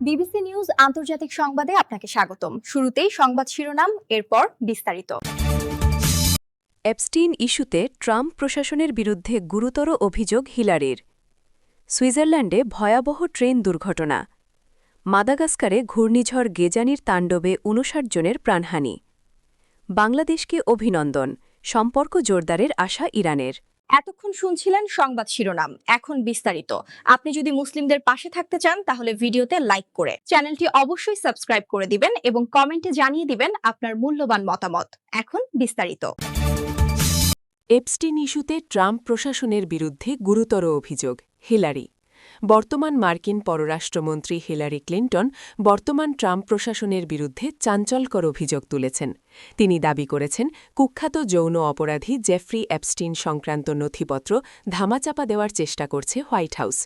BBC news আন্তর্জাতিক সংবাদে আপনাকে স্বাগতম। শুরুতেই সংবাদ শিরোনাম, এরপর বিস্তারিত। এপস্টিন ইস্যুতে ট্রাম্প প্রশাসনের বিরুদ্ধে গুরুতর অভিযোগ হিলারির। সুইজারল্যান্ডে ভয়াবহ ট্রেন দুর্ঘটনা। মাদাগাস্কারে ঘূর্ণিঝড় গেজানির তাণ্ডবে ৫৯ জনের প্রাণহানি। বাংলাদেশকে অভিনন্দন, সম্পর্ক জোরদারের আশা ইরানের। এতক্ষণ শুনছিলেন সংবাদ শিরোনাম, এখন বিস্তারিত। আপনি যদি মুসলিমদের পাশে থাকতে চান তাহলে ভিডিওতে লাইক করে চ্যানেলটি অবশ্যই সাবস্ক্রাইব করে দিবেন এবং কমেন্টে জানিয়ে দিবেন আপনার মূল্যবান মতামত। এখন বিস্তারিত। এপস্টিন ইস্যুতে ট্রাম্প প্রশাসনের বিরুদ্ধে গুরুতর অভিযোগ হিলারি। বর্তমান মার্কিন পররাষ্ট্রমন্ত্রী হিলারি ক্লিন্টন বর্তমান ট্রাম্প প্রশাসনের বিরুদ্ধে চাঞ্চল্যকর অভিযোগ তুলেছেন। তিনি দাবি করেছেন, কুখ্যাত যৌন অপরাধী জেফ্রি এপস্টিন সংক্রান্ত নথিপত্র ধামাচাপা দেওয়ার চেষ্টা করছে হোয়াইট হাউস।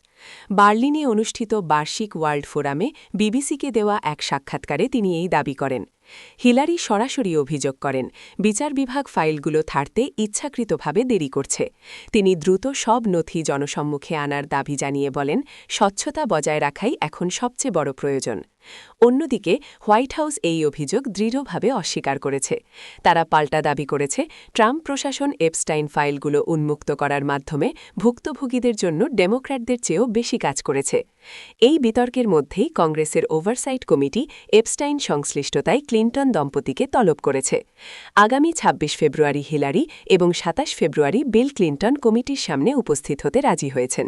বার্লিনে অনুষ্ঠিত বার্ষিক ওয়ার্ল্ড ফোরামে বিবিসিকে দেওয়া এক সাক্ষাৎকারে তিনি এই দাবি করেন। হিলারি সরাসরি অভিযোগ করেন, বিচার বিভাগ ফাইলগুলো ছাড়তে ইচ্ছাকৃতভাবে দেরি করছে। তিনি দ্রুত সব নথি জনসম্মুখে আনার দাবি জানিয়ে বলেন, স্বচ্ছতা বজায় রাখাই এখন সবচেয়ে বড় প্রয়োজন। অন্যদিকে হোয়াইট হাউস এই অভিযোগ দৃঢ়ভাবে অস্বীকার করেছে। তারা পাল্টা দাবি করেছে, ট্রাম্প প্রশাসন এপস্টাইন ফাইলগুলো উন্মুক্ত করার মাধ্যমে ভুক্তভোগীদের জন্য ডেমোক্র্যাটদের চেয়েও বেশি কাজ করেছে। এই বিতর্কের মধ্যেই কংগ্রেসের ওভারসাইট কমিটি এপস্টাইন সংশ্লিষ্টতায় ক্লিন্টন দম্পতিকে তলব করেছে। আগামী ২৬ ফেব্রুয়ারি হিলারি এবং ২৭ ফেব্রুয়ারি বিল ক্লিন্টন কমিটির সামনে উপস্থিত হতে রাজি হয়েছেন।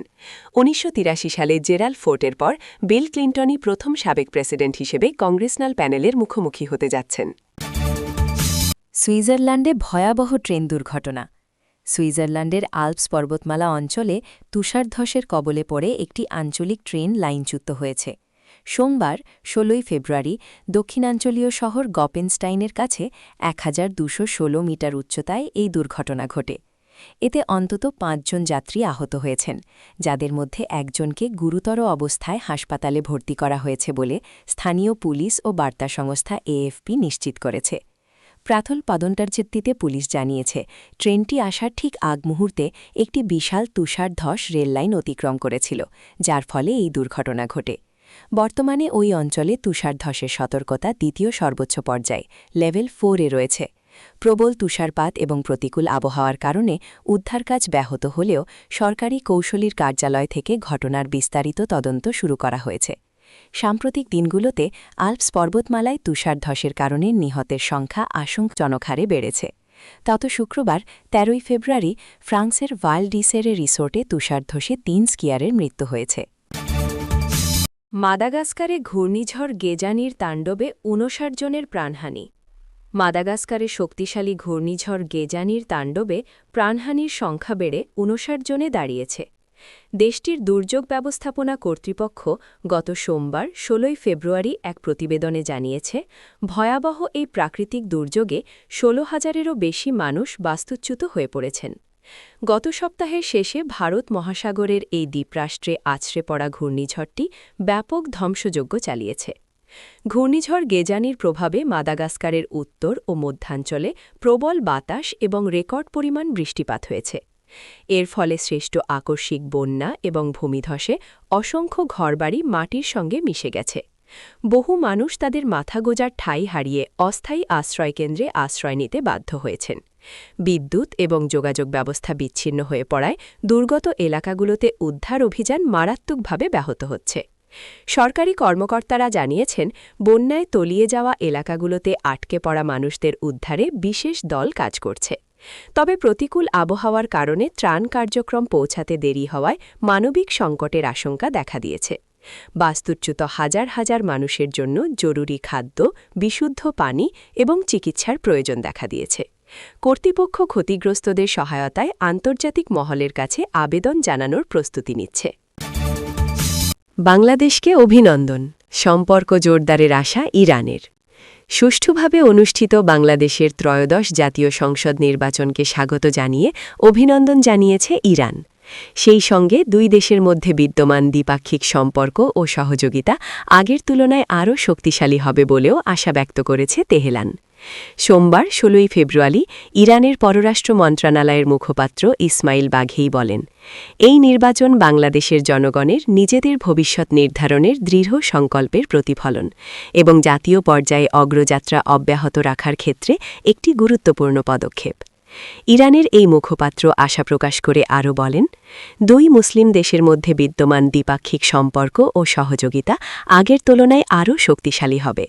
১৯৮৩ সালে জেরাল্ড ফোর্টের পর বিল ক্লিন্টনই প্রথম সাবেক প্রেসিডেন্ট হিসেবে কংগ্রেসনাল প্যানেলের মুখোমুখি হতে যাচ্ছেন। সুইজারল্যান্ডে ভয়াবহ ট্রেন দুর্ঘটনা। সুইজারল্যান্ডের আল্পস পর্বতমালা অঞ্চলে তুষারধসের কবলে পড়ে একটি আঞ্চলিক ট্রেন লাইনচ্যুত হয়েছে। সোমবার ১৬ ফেব্রুয়ারি দক্ষিণাঞ্চলীয় শহর গপেনস্টাইনের কাছে ১২১৬ মিটার উচ্চতায় এই দুর্ঘটনা ঘটে। এতে অন্তত ৫ জন যাত্রী আহত হয়েছেন, যাদের মধ্যে একজনকে গুরুতর অবস্থায় হাসপাতালে ভর্তি করা হয়েছে বলে স্থানীয় পুলিশ ও বার্তা সংস্থা এএফপি নিশ্চিত করেছে। প্রাথমিক তদন্তের পুলিশ জানিয়েছে, ট্রেনটি আসার ঠিক আগ মুহূর্তে একটি বিশাল তুষারধস রেললাইন অতিক্রম করেছিল, যার ফলে এই দুর্ঘটনা ঘটে। বর্তমানে ওই অঞ্চলে তুষারধসের সতর্কতা দ্বিতীয় সর্বোচ্চ পর্যায়ে লেভেল 4-এ রয়েছে। প্রবল তুষারপাত এবং প্রতিকূল আবহাওয়ার কারণে উদ্ধার কাজ ব্যাহত হলেও সরকারি কৌশলীর কার্যালয় থেকে ঘটনার বিস্তারিত তদন্ত শুরু করা হয়েছে। সাম্প্রতিক দিনগুলোতে আল্পস পর্বতমালায় তুষারধসের কারণে নিহতের সংখ্যা আশঙ্কাজনক হারে বেড়েছে। গত শুক্রবার ১৩ ফেব্রুয়ারি ফ্রান্সের ভাল ডিসেরে রিসোর্টে তুষারধসে ৩ স্কিয়ারের মৃত্যু হয়েছে। মাদাগাস্কারে ঘূর্ণিঝড় গেজানির তাণ্ডবে ৫৯ জনের প্রাণহানি। মাদাগাস্কারে শক্তিশালী ঘূর্ণিঝড় গেজানির তাণ্ডবে প্রাণহানির সংখ্যা বেড়ে ৫৯ জনে দাঁড়িয়েছে। দেশটির দুর্যোগ ব্যবস্থাপনা কর্তৃপক্ষ গত সোমবার ১৬ ফেব্রুয়ারি এক প্রতিবেদনে জানিয়েছে, ভয়াবহ এই প্রাকৃতিক দুর্যোগে ১৬,০০০-এরও বেশি মানুষ বাস্তুচ্যুত হয়ে পড়েছেন। গত সপ্তাহের শেষে ভারত মহাসাগরের এই দ্বীপরাষ্ট্রে আছড়ে পড়া ঘূর্ণিঝড়টি ব্যাপক ধ্বংসযজ্ঞ চালিয়েছে। ঘূর্ণিঝড় গেজানির প্রভাবে মাদাগাস্কারের উত্তর ও মধ্যাঞ্চলে প্রবল বাতাস এবং রেকর্ড পরিমাণ বৃষ্টিপাত হয়েছে। এর ফলে সৃষ্ট আকস্মিক বন্যা এবং ভূমিধসে অসংখ্য ঘরবাড়ি মাটির সঙ্গে মিশে গেছে। বহু মানুষ তাদের মাথা গোজার ঠাঁই হারিয়ে অস্থায়ী আশ্রয়কেন্দ্রে আশ্রয় নিতে বাধ্য হয়েছেন। বিদ্যুৎ এবং যোগাযোগ ব্যবস্থা বিচ্ছিন্ন হয়ে পড়ায় দুর্গত এলাকাগুলোতে উদ্ধার অভিযান মারাত্মকভাবে ব্যাহত হচ্ছে। সরকারি কর্মকর্তারা জানিয়েছেন, বন্যায় তলিয়ে যাওয়া এলাকাগুলোতে আটকে পড়া মানুষদের উদ্ধারে বিশেষ দল কাজ করছে। তবে প্রতিকূল আবহাওয়ার কারণে ত্রাণ কার্যক্রম পৌঁছাতে দেরি হওয়ায় মানবিক সংকটের আশঙ্কা দেখা দিয়েছে। বাস্তুচ্যুত হাজার হাজার মানুষের জন্য জরুরি খাদ্য, বিশুদ্ধ পানি এবং চিকিৎসার প্রয়োজন দেখা দিয়েছে। কর্তৃপক্ষ ক্ষতিগ্রস্তদের সহায়তায় আন্তর্জাতিক মহলের কাছে আবেদন জানানোর প্রস্তুতি নিচ্ছে। বাংলাদেশকে অভিনন্দন, সম্পর্ক জোরদারের আশা ইরানের। সুষ্ঠুভাবে অনুষ্ঠিত বাংলাদেশের ত্রয়োদশ জাতীয় সংসদ নির্বাচনকে স্বাগত জানিয়ে অভিনন্দন জানিয়েছে ইরান। সেই সঙ্গে দুই দেশের মধ্যে বিদ্যমান দ্বিপাক্ষিক সম্পর্ক ও সহযোগিতা আগের তুলনায় আরও শক্তিশালী হবে বলেও আশা ব্যক্ত করেছে তেহরান। সোমবার ১৬ ফেব্রুয়ারি ইরানের পররাষ্ট্র মন্ত্রণালয়ের মুখপাত্র ইসমাইল বাঘেই বলেন, এই নির্বাচন বাংলাদেশের জনগণের নিজেদের ভবিষ্যৎ নির্ধারণের দৃঢ় সংকল্পের প্রতিফলন এবং জাতীয় পর্যায়ে অগ্রযাত্রা অব্যাহত রাখার ক্ষেত্রে একটি গুরুত্বপূর্ণ পদক্ষেপ। ইরানের এই মুখপাত্র আশা প্রকাশ করে আরও বলেন, দুই মুসলিম দেশের মধ্যে বিদ্যমান দ্বিপাক্ষিক সম্পর্ক ও সহযোগিতা আগের তুলনায় আরও শক্তিশালী হবে।